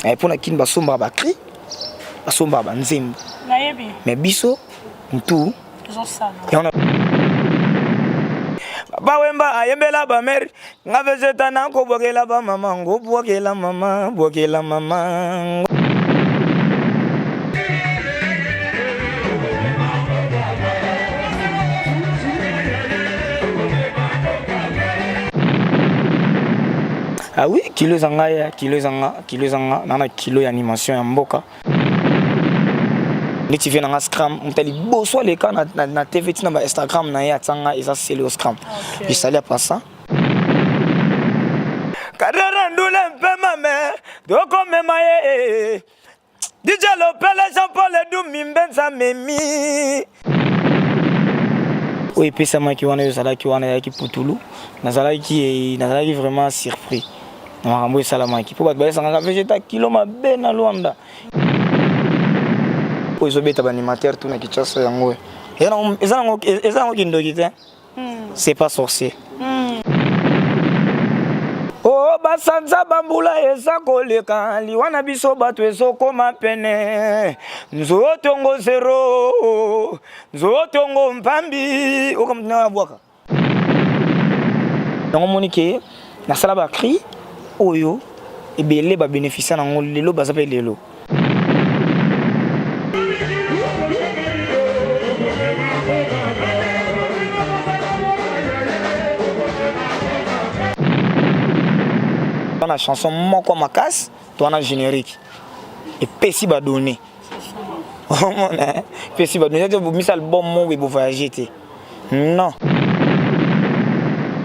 Et pour na kin ba somba ba cri, ba somba ba nzembo. Mais biso tout. Et on a Bawemba ayembela ba mer nga vezeta na ko bokela ba mama ngo bokela mama bokela mama. Ah oui, kilo zanga nana kilo ya animation ya mboka. Ni tu viens dans Scrum, on t'a dit beau soit les cas na TV tina ba Instagram na ya tsanga isa c'est le Scrum. Je salue pas ça. Kadara ndule mpe mame doko memaye. DJ Lopele Jean-Paul Edu mimbenza memi. Oui, puis ça m'a qui wana yosala ki wana ya ki putulu. Nazala ki vraiment surpris. Makambo salama ki po ba sanga vegeta kilo mabe na Luanda. Po izobeta ba animateur tout na Kinshasa yango. Ezango kindoki te. C'est pas sorcier. Oh basanza bambula eza koleka liwana biso bato ezokoma pene. Nzotongo zero. Nzotongo mpambi okamna bwaka. Donc monike na sala ba cri oyo ebele ba bénéficier nango lelo bazape lelo. Dans la chanson moko makas, toi na générique et pesi ba donner. Oh mon pesi ba donner, vous mis album mo we voyager. Non.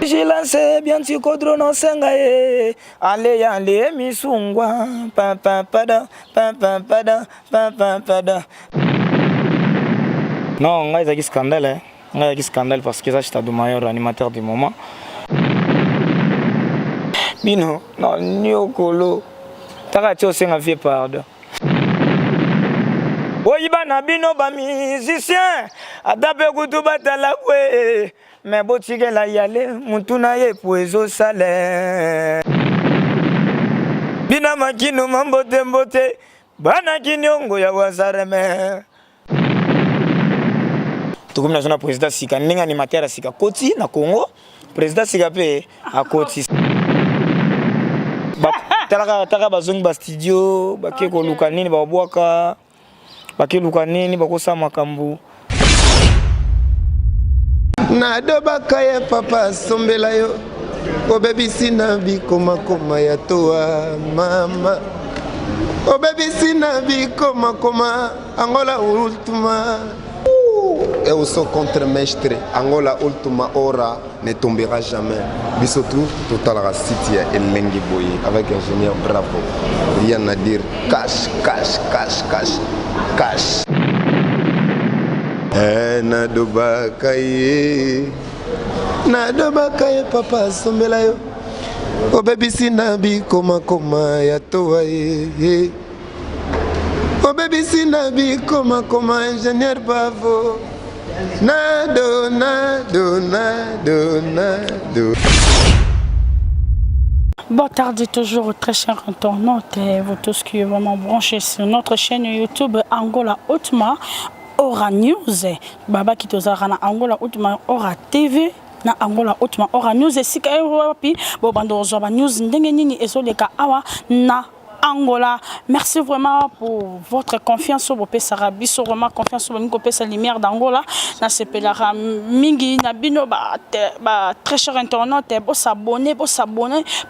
J'ai lancé bien tu kodro no senga e ale misungwa pa pa pada pa pa pada pa pa pada. Non, on a des scandales, on a des scandales parce que ça c'est le meilleur animateur du moment. Bino, non, nyokolo. Tarati o senga vie pardon. Oyiba na bino ba musicien, adabe kutu batala kwe. Mais botige la yale, mutuna ye poezo sale. Bina makino mambote mbote, bana kinyongo ya wazareme. Tukum na zona président sika, ninga animateur sika koti na Congo, président sika pe a koti. Taka bazongi ba studio, bake ko luka nini ba bwaka, bake luka nini bako sa makambu. Na dobaka ya papa sombela yo obebisi na bikoma koma ya toa mama obebisi na bikoma koma Angola ultima eu sou contre-mestre Angola ultima hora ne tombera jamais bisotu total city ya elengi boye avec ingénieur bravo rien à dire cash na dobaka ye papa sombela yo obebisi na bikoma koma ya toa ye obebisi na bikoma koma ingénieur bravo nado. Bonne tarde toujours très chers internautes et vous tous qui êtes vraiment branchés sur notre chaîne YouTube Angola Outma Ora News. Baba qui tozara na Angola Outma Ora TV na Angola Outma Ora News et si wapi bo bando zo ba news ndenge nini ezoleka awa na Angola. Merci vraiment pour votre confiance sur vos Sarabi, sur vraiment confiance sur vos pesa lumière d'Angola. Na sepelara mingi na bino ba très cher internaute bo s'abonner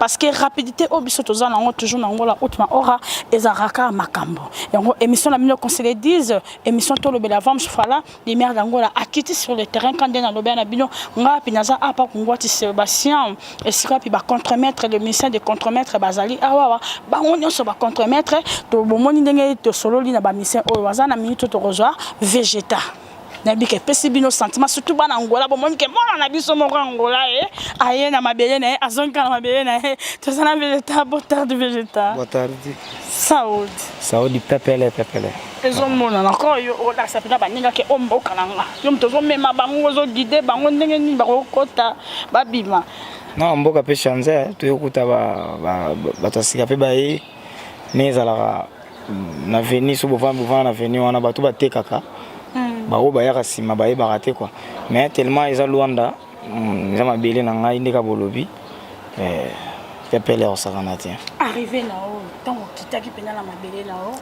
parce que rapidité obiso tozana ngo toujours na Angola Outma Ora ezaraka makambo. Yango émission la mino conseiller disent émission to le bela vam fala lumière d'Angola akiti sur le terrain quand na lobia na bino nga pinaza apa kungwati Sébastien et sika pi ba contre-maître le ministère de contre-maître bazali awa ba on ba contre-maître to bomoni ndenge to solo li na ba mission o wazana minute to rejoindre végéta na bike pesi bino sentiment surtout bana Angola bomoni ke mona na biso mo Angola aye na mabele na azonka na mabele na to sana végéta botar de végéta botar Saoudi pepele ezo mona na ko yo o la sapela baninga ke omboka nanga yo mtozo mema bango zo guider bango ndenge ni ba kokota babima non mboka pe chanze to yokuta ba tasika pe bae mais alors na veni so bovan na veni wana bato ba tekaka ba o ba yaka sima ba raté quoi mais tellement ils a Luanda ils a mabele na ngai ndeka bolobi pepele o sakanati arrivé là-haut tant kitaki pena la mabele là-haut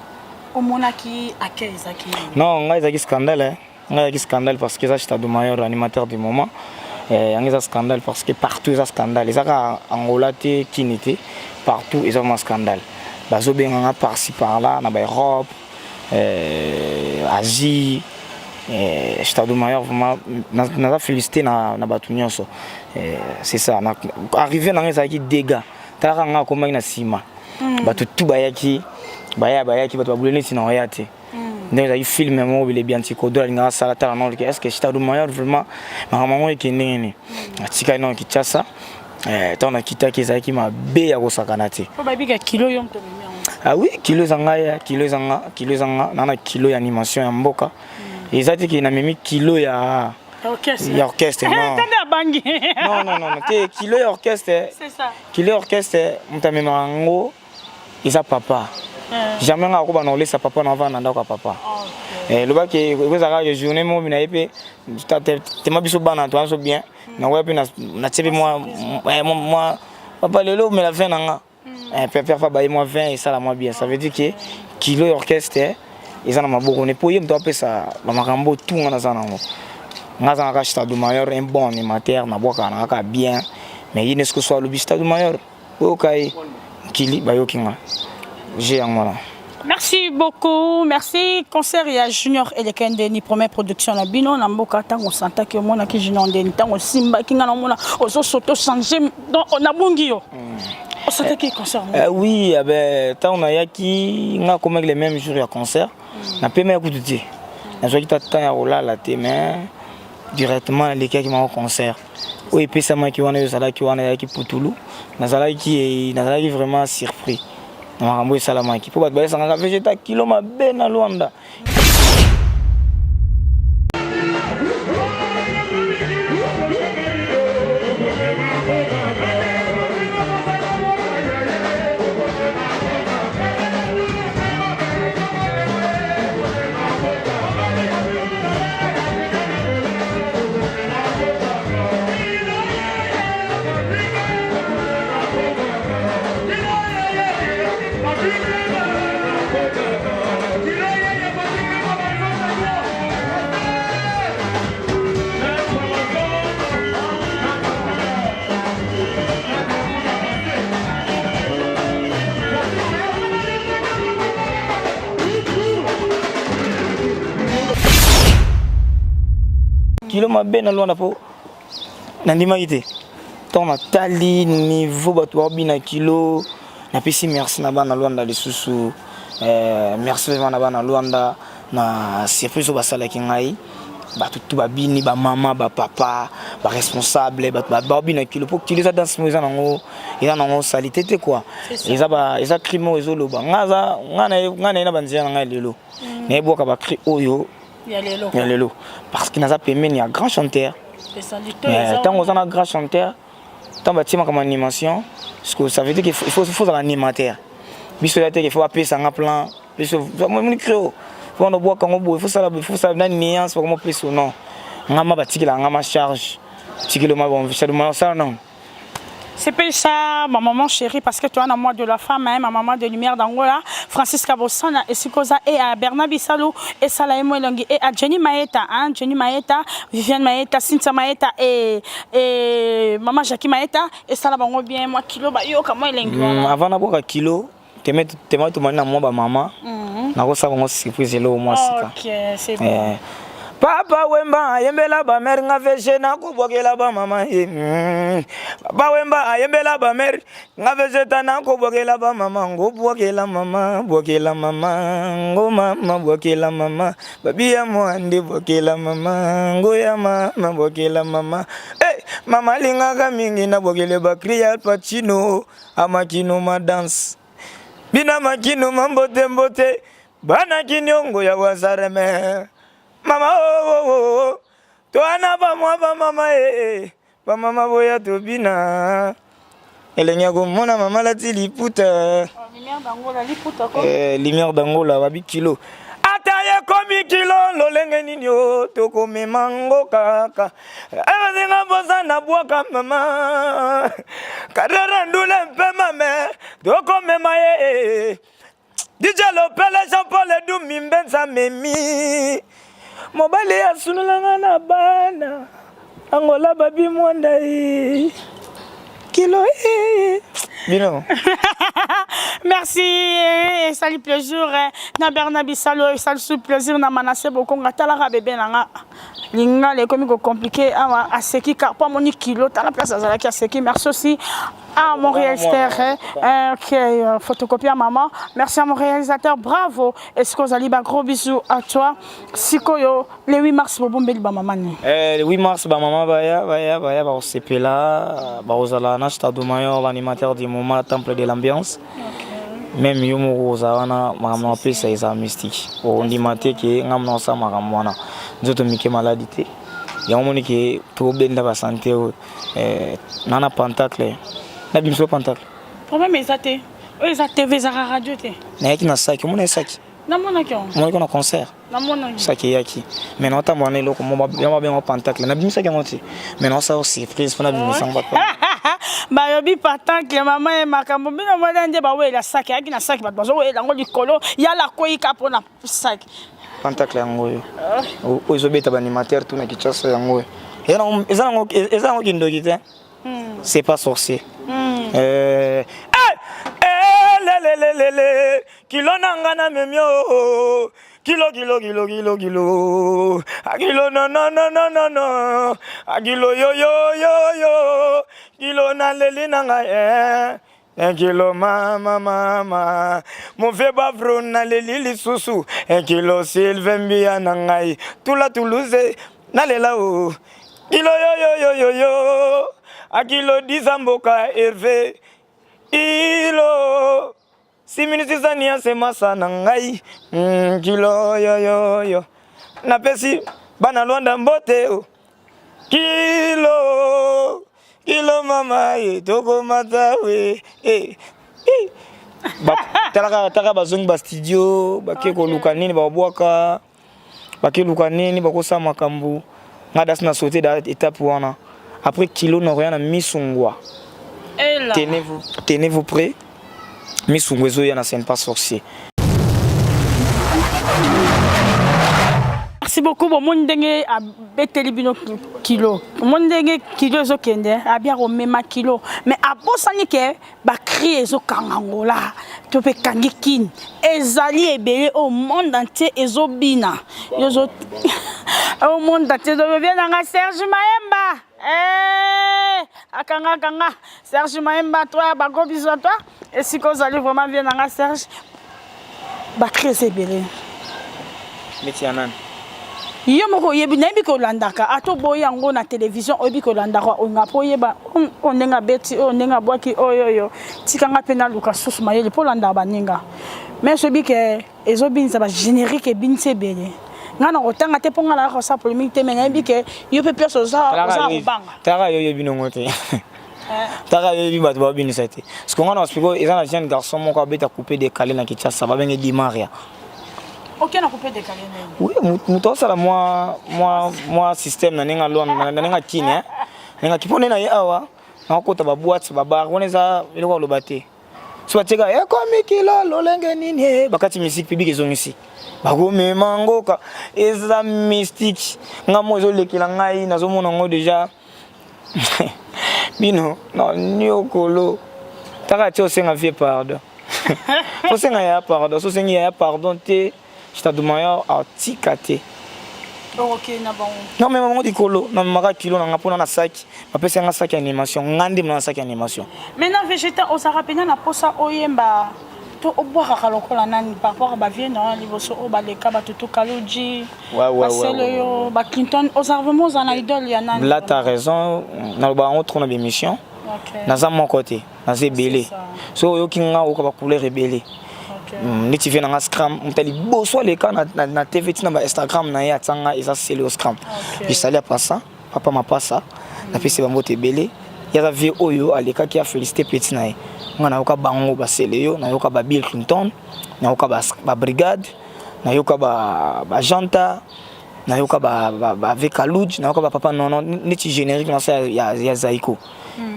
au monaki accueil zaki non ngai zaki scandale ngai zaki scandale parce que ça Stade Mayor animateur du moment ngai za scandale parce que partout ça scandale ça Angola te kinité partout ils ont un scandale bazo benga par-ci par-là na ba Europe Asie Stade Mayor vraiment na félicité na batu nyonso c'est ça arrivé na ngai zaki dégâts tala nga komba na sima batu tout bayaki bayaki batu babuleni sina oyate ndenge zaki film mo bile bien tiko dola nga sala tala non est-ce que Stade Mayor vraiment mamango ekendeni atika non kichasa tant na kitaki zaki mabe ya kosakana te po babika kilo yo mto ah oui kilo zanga na kilo ya animation ya mboka ezati ki na mimi kilo ya orchestre non non te kilo ya orchestre c'est ça kilo ya orchestre mutamema ngo isa papa jamais nga ko bana olesa papa na vana ndako papa le ba ke wezaka je journée mo bina epé te mabiso bana to so bien na wepe na tsebi moi papa lelo me la fin nga père fa ba moi 20 et ça la moi bien ça veut dire que kilo ya orchestre ils en ont beaucoup ne pour y me doit ça ba makambo tout nga za nango nga za ka Stade Mayor un bon animateur na boka na ka bien mais il ne ce que soit le Stade Mayor okay kili ba yokinga j'ai un voilà. Merci beaucoup, merci. Concert il y a Junior et les Kendeni première production la bino na mboka tango santa que mona ki Junior ndeni tango simba kinga na mona ozo soto changer donc on a bongio. On santa qui concert. Oui, ben tant on a yaki nga comme les mêmes jours ya concert. Na pe me kututi. Na zo kita ta ya rola la te mais directement les qui m'a au concert. Oui, puis ça m'a qui wana yo sala ki wana yaki putulu. Na sala ki vraiment surpris. Makambo salamaki po bato sanga vegeta kilo mabe na Luanda kilo mabe na Luanda po na ndima ite ton tali niveau bato bina kilo na pesi merci na bana Luanda lisusu merci na bana Luanda na surprise basala ki ngai bato tout babini ba mama ba papa ba responsable ba bina kilo po kilo za danse mo za nango eza nango salité te quoi eza crime ezo loba ngana na banzia ngai lelo ne boka ba cri oyo ya lelo parce qu'il n'a pas permis ni un grand chanteur tant qu'on a un grand chanteur tant bâtiment comme animation parce que ça veut dire qu'il faut un animateur biso ya te qu'il faut appeler ça en plan biso moi micro faut on boit quand on boit il faut ça dans nuance pour comment appeler son nom ngama batikila ngama charge tikilo ma bon ça non. C'est pas ça, ma maman chérie, parce que tu as un mois de la femme, hein, ma maman de lumière d'Angola, Francisca Bossana, et Sikoza, et à Bernabi Salou, et Salah Mouelongi, et à Jenny Maeta, hein, Jenny Maeta, Viviane Maeta, Cynthia Maeta, et maman Jackie Maeta, et Salah Bango bien, moi, kilo, bah, yo, comment il est avant d'avoir un kilo, tu mets tout le monde à maman, n'a pas ça, on surprise, là, au moins, ok, c'est bon. Papa Wemba yembela ba mer nga veje na ko bokela ba mama Papa Wemba yembela ba mer nga veje ta na ko bokela ba mama ngo bokela mama ngo mama bokela mama babi ya mwande bokela mama ngo ya mama bokela mama mama linga ka mingi na bokele ba kriya pachino amakino ma dance bina makino mbote bana kinyongo ya wazareme mama oh to ana ba mama ba mama boya to bina elenya ko mona mama la tiliputa lumière d'Angola babi kilo ataye komi kilo lolenge nini o tokomema ngo kaka ebazinga boza na bwaka mama kadara ndule mpe mame tokomema ye DJ Lopele Jean-Paul Edumi mbenza memi mobali ya sunulanga na bana Angola babi mwanda kilo Bino. Merci, et salut plaisir. Na Bernabi salut, salut plaisir na manase beaucoup ngatala bébé nanga. Linga les comme compliqué à seki car pas mon kilo ta la place à qui a seki. Merci aussi à mon réalisateur qui photocopie à maman. Merci à mon réalisateur, bravo. Est-ce que vous allez un gros bisou à toi. Sikoyo le 8 mars pour bomber ba maman. Le 8 mars ba maman baya ba au CPLA ba ozala na stade mayor l'animateur du moment temple de l'ambiance. Même yomo rosawana maman pesa isa mystique. On dit maté que ngamna sa maramwana. Nzoto mike maladité. Ya moni que to benda ba santé nana pentacle. Na bimso pentacle. Problème ezate. Eza TV za radio te. Na yaki na saki, mona saki. Na mona ki on. Mona ko na concert. Na mona ki. Saki yaki. Mais non ta mona loko mo ba ben pentacle. Na bimso ki ngoti. Mais non ça aussi surprise pour na bimso ba. Ba yobi pentacle maman e makambo bino mona nde ba wela saki yaki na saki ba bazo wela ngo likolo ya la koyika pona saki. Pentacle yango yo. O ezobeta ba animateur tout na kichasa yango. Eza ngo kindoki te. C'est pas sorcier. Kilo nangana memio. Kilo. Akilo no. Akilo yo. Kilo na leli nanga un kilo mama. Mon fait bavro na leli li susu. Un kilo Sylvain nangai. Tula Toulouse na lela o. Kilo yo. Akilo Dizamboka Hervé Ilo 6 minutes zania sema sana ngai kilo yo na pesi bana Luanda mbote kilo mama toko matawe taka bazongi ba studio bake ko luka nini ba bwaka bake luka nini bakosa makambu ngada sina sauter da étape wana. Après kilo n'a rien à misungwa. Tenez-vous prêts. Misungwezo yana c'est pas sorcier. Merci beaucoup bon monde ndenge a beteli bino kilo. Monde ndenge kilo zo kende a bien o mema kilo mais a bosani ke ba crie zo kangangola to pe kangikin ezali ebele au monde entier ezobina. Yozo au monde entier do bien nga Serge Maemba. Akanga Serge Maemba toi ba gros bisous à toi et si vous allez vraiment bien nga Serge ba crie ebele. Metianan Yo moko yebi na yebi ko landaka ato boya ngo na télévision obi ko landaka o ngapo yeba on nenga beti o nenga bwaki oyoyo tikanga pena luka susu mayele po landa baninga mais ce bi ke ezobinza ba générique binse bele ngana otanga te ponga la ko sa polémique te menga yebi ke yo pe perso za banga tara yo yebi nongote tara yo yebi bato ba binisa te parce que ngana expliquer ezana jeune garçon moko abeta couper des calés na Kinshasa ba benga Di Maria. Ok, on a coupé des calés. Oui, muto sala moi système na ninga lon na ninga kini ninga kipone na yawa na ko ta ba boîte ba bar oneza iloko lobate so bateka komi kilo lolenge nini bakati musique publique ezongisi bagome mangoka eza mystique ngamo zo lekila ngai nazomona ngo déjà bino no nyokolo taka tio senga vie pardon so senga ya pardon so senga ya pardon te Stade Mayor à Tikate. Ok, na bon. Non mais maman dit kolo, na maka kilo na pona na sac, après c'est un sac animation, ngandi na sac animation. Maintenant végétal on s'en rappelle na posa oyemba to oboka kalokola nani par rapport ba vie na liboso o ba leka ba tutu kaloji. Ouais. Ba Clinton observement en idole ya nani. Là tu as raison, na ba on trouve na émission. OK. Na za mon côté, na zebele. So yo kinga o ka ba couleur rebelle. Niti vient dans Scrum, on t'a dit bon soit les cas na TV na Instagram na ya tsanga isa c'est le Scrum. Je salue pas ça, papa m'a pas ça. Na puis c'est ba moté belé, ya za vie oyo aleka ki a féliciter petit nae nga na yoka bango ba Seleyo na yoka ba Bill Clinton na yoka ba brigade na yoka ba Janta na yoka ba Vekaluj na yoka ba papa non neti générique na ça ya Zaiko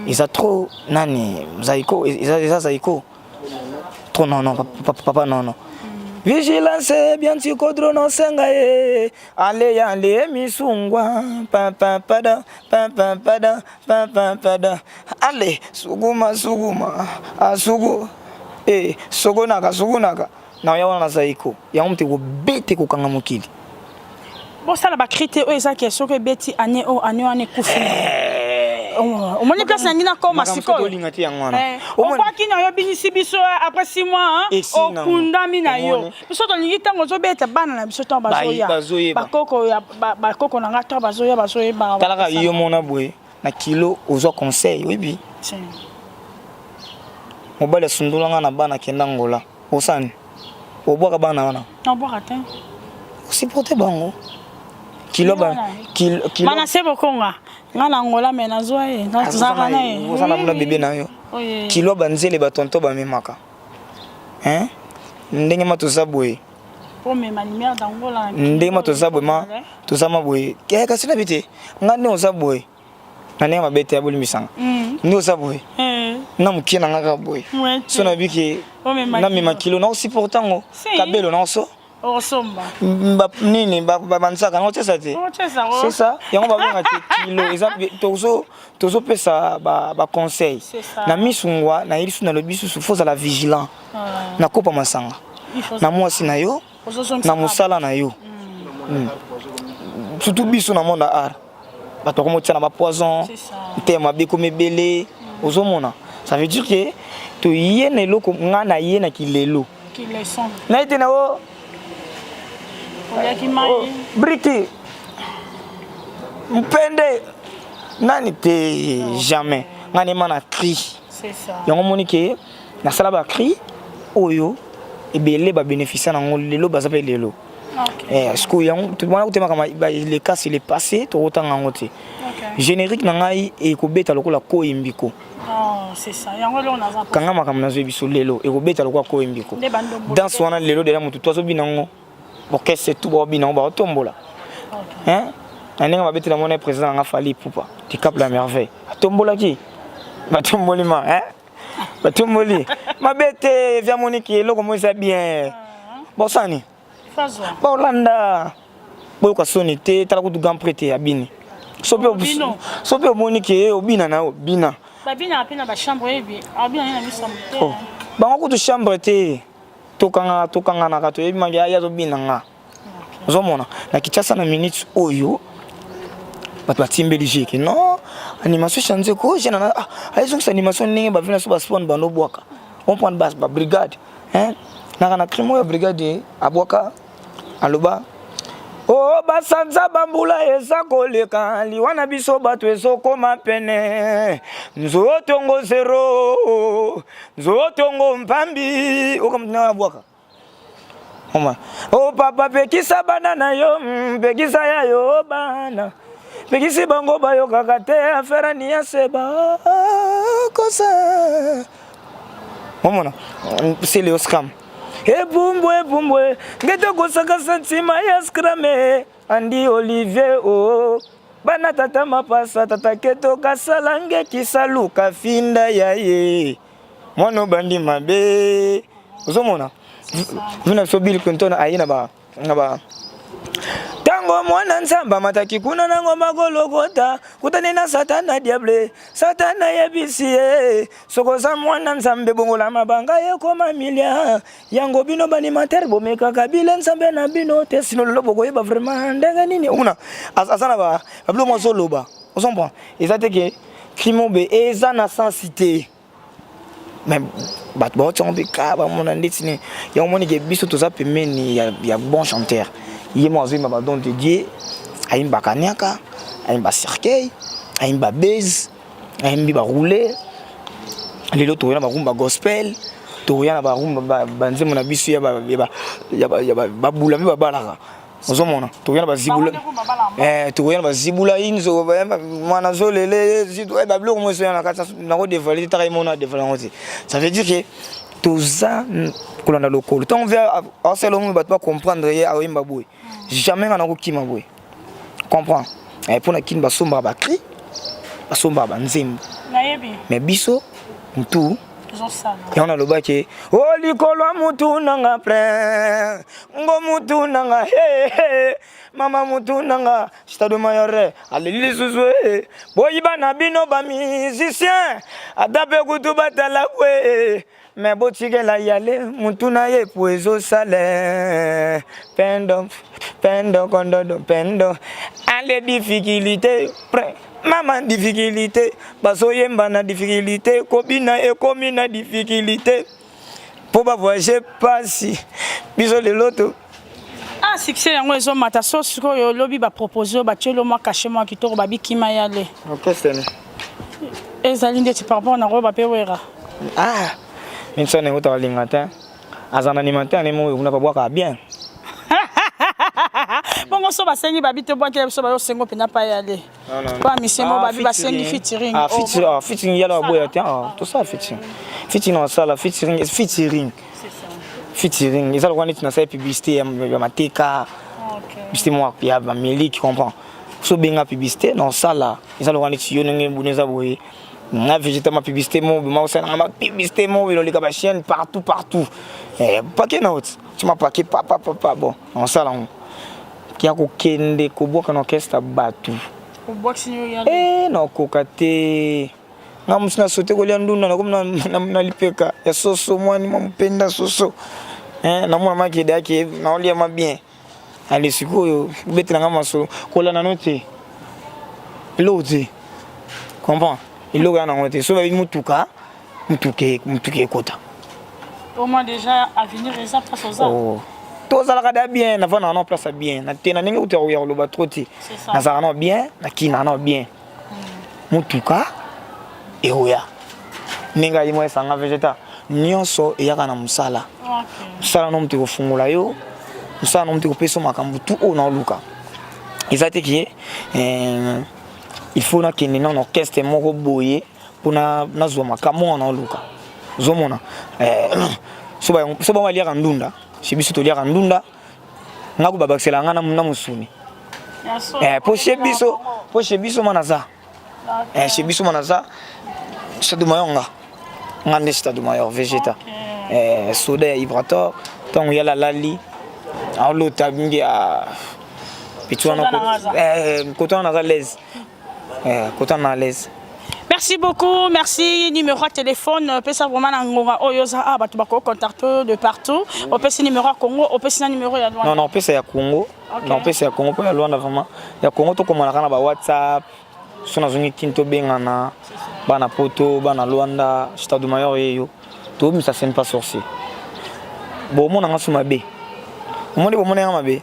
ils a trop nani Zaiko ils a Zaiko trop non papa non vigilance bien tu kodro no senga ale misungwa pa pada ale suguma asugu sugunaka na yawana na Zaiko ya mti ko bete ko kanga mokili bon ça la ba crité o eza question que beti ane kufi au moins place ngina comme siko on pas qui na yo binisi biso après 6 mois au kundami na yo biso to lingi tango zo beta bana na biso to bazoya bakoko na ngata bazoya ba talaka yo mona boye na kilo ozo conseil oui mobile sundulanga na bana kenda ngola osani obwaka bana wana na bwaka te supporter bango kilo mana sebo konga ngana ngola mena zoe na zaka nae osana muna bébé na yo kilo banzele batonto bamemaka hein ndenge matoza boye pour me manière d'angola ndenge matoza boye ma tozama boye kasi na bite ngane oza boye nane mabete ya bolimisanga ndi oza boye na mukie na ngaka boye so na biki na mema kilo na supportango kabelo na oso osomba nini bansaka ngo tesa te c'est ça yango ba benga te kilo exemple tozo pesa ba conseil na misungwa na ilisu na lobisu faut la vigilant na kopa masanga na mwasi na yo na musala na yo surtout biso na monde art bato comme tia na ba poison te mabeko mebele ozomona ça veut dire que to yene loko ngana yena kilelo kileson na ite na o Briki mpende nani te jamais ngani mana cri c'est ça yango monike na sala ba cri oyo ebele ba bénéficier nango lelo bazape lelo est-ce que yango tout monde tema kama les cas c'est le passé to otanga ngote générique na ngai e ko beta lokola ko imbiko c'est ça yango lo naza kanga makamna zo biso lelo e ko beta lokola ko imbiko dans swana lelo de la mutu to zo binango ok c'est tout bon bien on va tombola hein aninga mabeti la monnaie président nga fali poupa tu cap la merveille tombola qui ba tombolima hein ba tomboli mabete via monique loko mo ça bien bon sani fazo bon landa boyo ka sonité tala ko du grand prêté abini sope monique obina na obina ba bina apena ba chambre ebi abina na misamte ba ngoko tu chambre te tokanga na kato ebi mangi ya zo binanga ozomona na Kinshasa na minutes oyo bato batimbeli jeke non animation change ko jena na aizo animation ndenge ba vina so ba spawn bando bwaka on prend base ba brigade hein na crimo ya brigade abwaka aloba o basanza bambula eza koleka liwana biso bato ezokoma pene nzotongo zero nzotongo mpambi okamna bwaka oma o papa pekisa bana na yo pekisa ya yo bana pekisi bango bayo kakate afera ni ya seba kosa omona c'est le scam ebumbwe ngete kosaka sentima ya scrame andi Olivier o bana tata mapasa tata keto kasalange kisaluka finda ya ye mono bandi mabe uzomona vina so Bill Clinton ayina ba tango mwana nzamba mataki kuna nango magologota kutane na satana diable satana yebisie sokoza mwana nzambe bongola mabanga ye koma milia yango bino bani mater bomeka kabila nzambe na bino te sino lobo ko yeba vraiment ndenge nini una asana ba bablo mozo loba ozomba ezate ke crimobe eza na sensité mais bat bo tombe ka ba mona nditini yango moni ke biso toza pemeni ya bon chanteur yemo azima ba don de Dieu ayimba kaniaka ayimba cercueil ayimba base ayimbi ba rouler lelo to yana ba rumba gospel to yana ba rumba banzemo na biso ya ba bula mi ba balaka ozomona tokoyana bazibula tokoyana bazibula inzo mwana zolele babiloko moso yana kati nako dévaler taka imona dévaler ngote ça veut dire que toza kolanda lokolo tant on veut aselo mo bato ba comprendre ye awimba boy jamais ngana ko kima boy comprends et pour na kin ba somba ba cri ba somba ba nzembo mais biso mtu ya on a lobaki o likolo mutu nanga pre ngo mutu nanga he mama mutu nanga stade mayor aleli susu boyiba na bino ba musicien adape kutu batala kwe mais botige la yale mutu na ye poezo sale pendo kondo pendo alle difficulté pre maman difficulté baso yemba na difficulté kobina e komina difficulté pour ba voyager passi biso le loto ah succès yango ezo mata so siko yo lobi ba proposer ba tchelo moi caché moi kitoko ba bikima yale OK c'est ezali ndeti par rapport na roba pe wera ah insane ngota lingata azana ni matin ne mo una pa boka bien bongo so basengi babite bwakela so bayo sengo pena pa yale pas misemo babi basengi featuring featuring yala boya tiens tout ça featuring en sala featuring ils ont connaître na sa publicité ya mateka publicité moi ya ba meliki comprend so benga publicité non sala ils ont connaître yo nenge buneza boye na végétal ma publicité mo ma ça na publicité mo le ka ba chaîne partout pas que na autre tu m'as paqué papa bon en sala kia kokende koboka na orchestre batu na kokate nga musina sote kolia nduna na komna na lipeka ya soso mwani mpenda soso na mwana makide yake na olia mabien ali sikoyo betela nga maso kola na note lote comprends ilo ga na ngote so ba mutuke kota au moins déjà avenir eza place aux arts tous à la bien avant non place bien na tena ninga utero ya loba troti na za bien na kina na bien mutuka e oya ninga imo esanga vegeta nyonso e yaka na musala musala no mtu kufungula yo musala no mtu kupesa makambu tu ona luka izate ki il faut na kini na orchestre moko boye pona nazwa makambu ona luka zomona so ba walia kandunda Chibiso to liaka ndunda ngaku babakisela ngana na musuni po chebiso manaza chebiso manaza stade mayonga ngande stade mayor végéta soda ya vibrator tant il y a la lali en l'autre bingi a pitwana côté on a l'aise côté on a l'aise. Merci beaucoup, merci. Numéro de téléphone, on peut savoir vraiment Oyoza, tu vas contacter de partout. On peut ce numéro à Congo, on peut ce numéro à Luanda. Non, on peut c'est à Congo. Non, on peut c'est à Congo pour Luanda vraiment. Il y a Congo tout comme on a na WhatsApp, sur na zone Kinto bengana, bana poto, bana Luanda, stade mayor yo. Tout mais ça c'est pas sorcier. Bon mon nga suma be. Mon de bon mon nga be.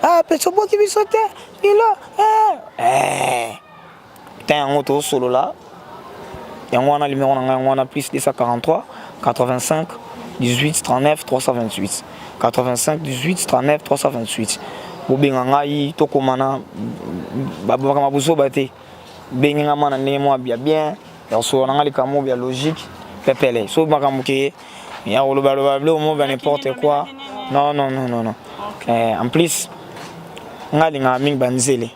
Ah, petit bois qui veut sauter. Il là. Putain, on est solo là. Et on a le numéro on a plus 243 85 18 39 328 85 18 39 328 bobenga ngai to komana babaka mabuso bate benga mana nemo bien ya so na ngali kamo bien logique pepele so makamuke ya oloba mo n'importe quoi non en plus ngali nga ming banzele.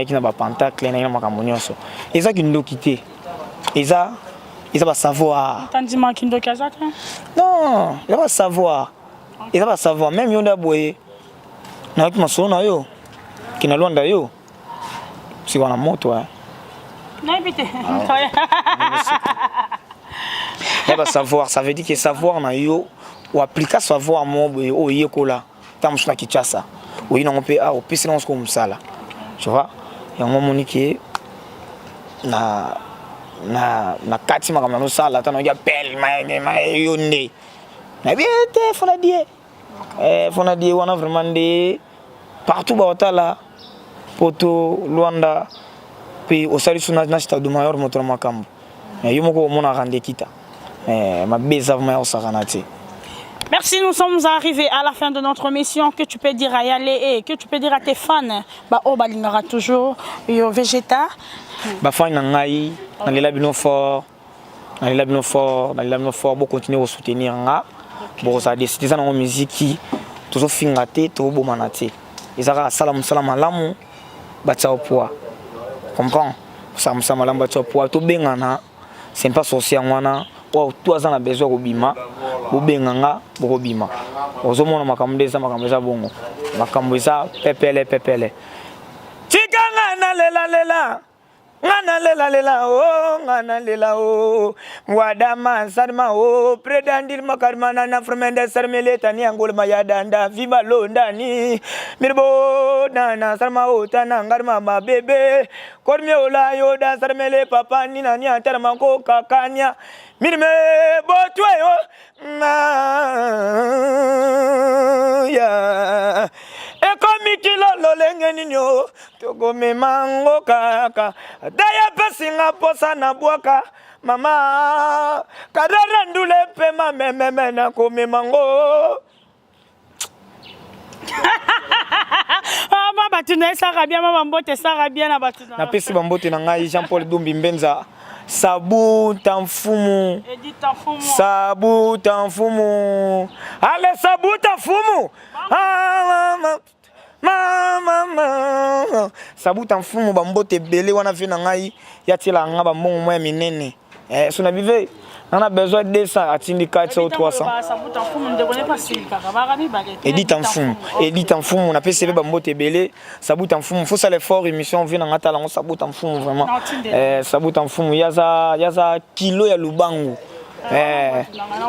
qui n'a pas pentacle na makambo nyonso eza kindoki te eza ba savoir tandima kindoki azaka non eza ba savoir même yonda boye na ki masolo na yo kina londa yo si wana moto na bité ba savoir ça veut dire que savoir na yo ou appliquer savoir mo boye o yekola tamsuna kichasa oui non on peut au pisse non comme ça là tu vois et on monique na kati makama no sala tano ya pel ma yonde na bien te fona die wana vraiment de partout ba otala poto Luanda puis au salut sur na stade mayor moto makambo yo moko mona rande kita ma beza ma osakanati. Merci, nous sommes arrivés à la fin de notre mission. Que tu peux dire à Yale et que tu peux dire à tes fans? Bah, oh, balingara toujours. Yo Vegeta. Bah, fan nangai, dans les labino fort, bon continuer à soutenir nga. Bon, ça décide ça dans la musique qui toujours fingaté, toujours beau manaté. Ils ont salam alamu, batsa au poids. Comprends? Salam alamu batsa au poight. Tout bengana, c'est pas social wana. Ou toi ça na besoin obima. Bobenganga bobima ozomona makambo eza bongo makambo eza pepele tikanga na lela ngana lela o wadama sarma o predandir makarmana na fremende sarmele tani angol mayadanda viva londani mirbo na sarma o tanangarma ma bebe korme ola yoda sarmele papa ni nani atarma ko kakanya mirme botwe yo ya e komi kilo lengeni nyo togo me mango kaka daya pesinga posa na bwaka mama kadara ndule pe meme na komi mango Mama tu ne sara bien mama mbote sara bien na batuna na pesi bambote na ngai Jean-Paul Dumbi Mbenza Sabu Tamfumu Sabu Tamfumu ale Sabu Tamfumu mama Sabu Tamfumu bambote belé wana vi na ngai yatila nga ba mbongo moya minene so na bive on a besoin de 200 atindi 400 ou 300 Edith Tamfumu na PCB bambote belé Sabu Tamfumu faut ça l'effort émission vi na ngata la Sabu Tamfumu vraiment Sabu Tamfumu yaza kilo ya lubangu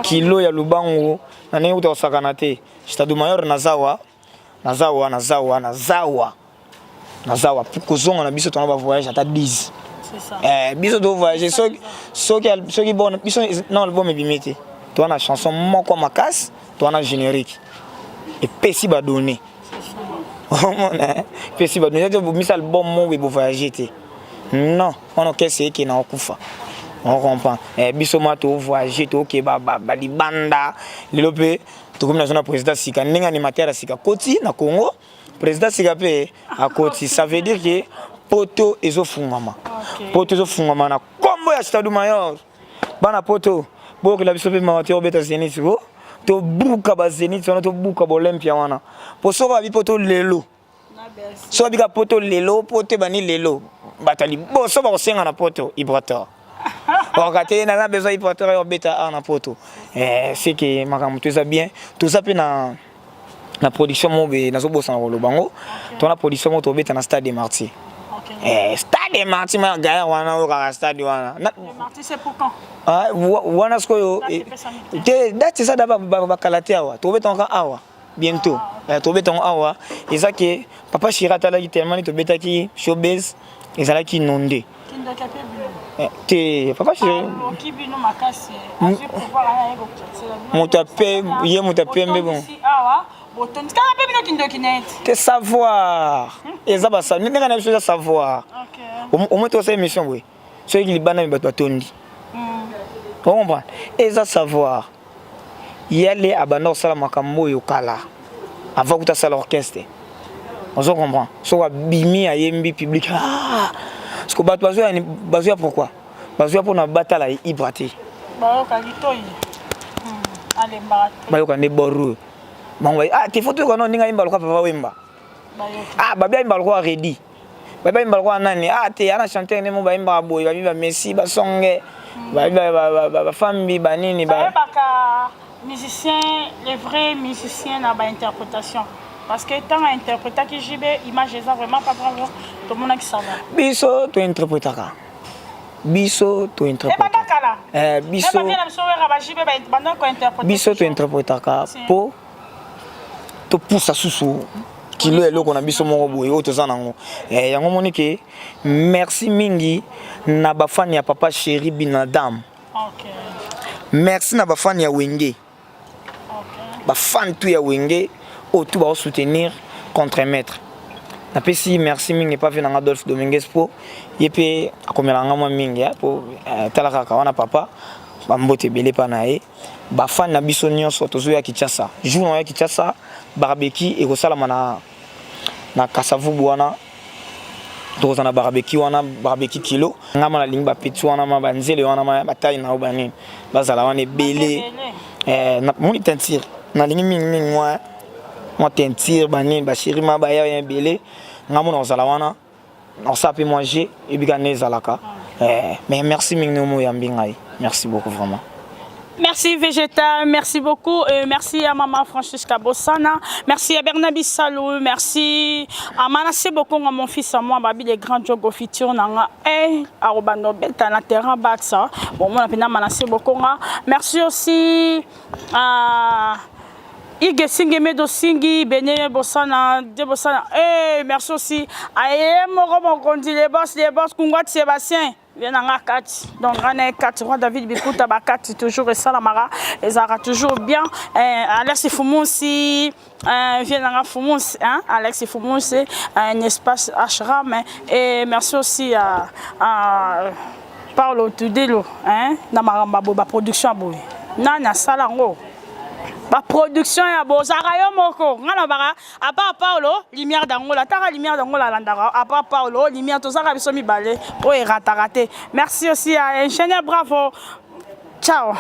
kilo ya lubangu na ne uta osakana te stade mayor nazawa kozonga na biso tona ba voyage ata 10 c'est ça biso do voyager qui bon biso non le bon me bimete toi na chanson moko makasi toi na générique et pesi ba donner pesi ba donner de misa album mo we voyager te non on a qu'est-ce qui na okufa on comprend biso ma to voyager to ke ba libanda lelope to comme na président sika ninga animateur sika koti na Congo président sika pe a koti ça veut dire que poto ezofungama poto ezofungama na kombo ya stade mayor bana poto boke la biso pe mawate obeta zenith go to buka ba zenith wana to buka ba olympia wana poso ba bi poto lelo so bika poto lelo poto bani lelo batali boso ba kosenga na poto ibrator wakati na besoin ibrator obeta na poto c'est que makambo tout bien tout ça pe na production mo be na zo bosa na lobango to na production mo to obeta na stade des Martyrs. Stade Martyrs ma gaya wana o ka stade wana Martyrs c'est pour quand wana sko yo te date ça d'aba bakalate awa to beta encore awa bientôt to beta awa eza que papa Chirata la tellement to beta ki showbiz ezala ki inondé te papa qui bino makasi azu pouvoir ana eko motape mbebo te savoir ezaba ça ndenge na biso savoir au moins to sa émission oui ceux qui libana bato batondi on comprend eza savoir yale abanda sala makambo yo kala avant que ta sala orchestre on se comprend so abimi ayembi public parce que bato bazoya pourquoi bazoya pour na batala ibrate bayoka gitoyi allez bayoka ne boru bango te photo ko no ninga imba lokwa papa wemba babia imba lokwa ready bayimba kwa nani te ana chanteur ne mo bayimba boy babiba Messi basonge ba famille banini ba musicien les vrais musiciens na ba interprétation parce que tant interpréter qui JB image ça vraiment pas bravo tout le monde qui ça va biso to interprétaka biso to interprétaka biso to interprétaka po to poussa susu kilo eloko na biso moko boye o toza nango yango moni ke merci mingi na bafani ya papa chéri binadam merci na bafani ya wenge bafani tu ya wenge o tu ba soutenir contre maître na pesi merci mingi pas venanga Adolphe Dominguez po yepe akomelanga mwa mingi po talaka ka wana papa bambote belé pa na ye bafani na biso nyonso tozo ya Kinshasa jour na ya Kinshasa barbecue et kosalama na kasavubu wana toza na barbecue wana barbecue kilo ngama na lingi ba petit wana ma banzele wana ma bataille na obani bazala wana belé na moni tentire na lingi mingi moi tentire bani ba chéri ma ba ya belé ngama na zala wana on s'appelle manger et bigane zalaka mais merci mingi no mo yambingai merci beaucoup vraiment. Merci Végétal, merci beaucoup. Merci à Maman Francisca Bossana. Merci à Bernabi Salou. Merci à Manassé beaucoup à mon fils à moi, Babi les grands jogos futurs. À Robano Belta, na terrain Batsa. Bon, moi, je Manassé beaucoup. Merci aussi à Ige Singi Medo Singi, Bené Bossana, De Bossana. Merci aussi à Emoro Gondi, les boss, Kungat Sébastien. Bien en 4 donc on est 4 roi David Bikuta ba 4 toujours et Salamara les aura toujours bien Alex Foumoussi vient en Foumoussi hein Alex Foumoussi un espace Ashram et merci aussi à Paulo Tudelo hein na maramba ba production boy nana salango ba production ya bozara yo moko ngana bara à part Paulo lumière d'angola ta lumière d'angola landara à part Paulo lumière to saka biso mi balé o e raté merci aussi à ingénieur bravo ciao.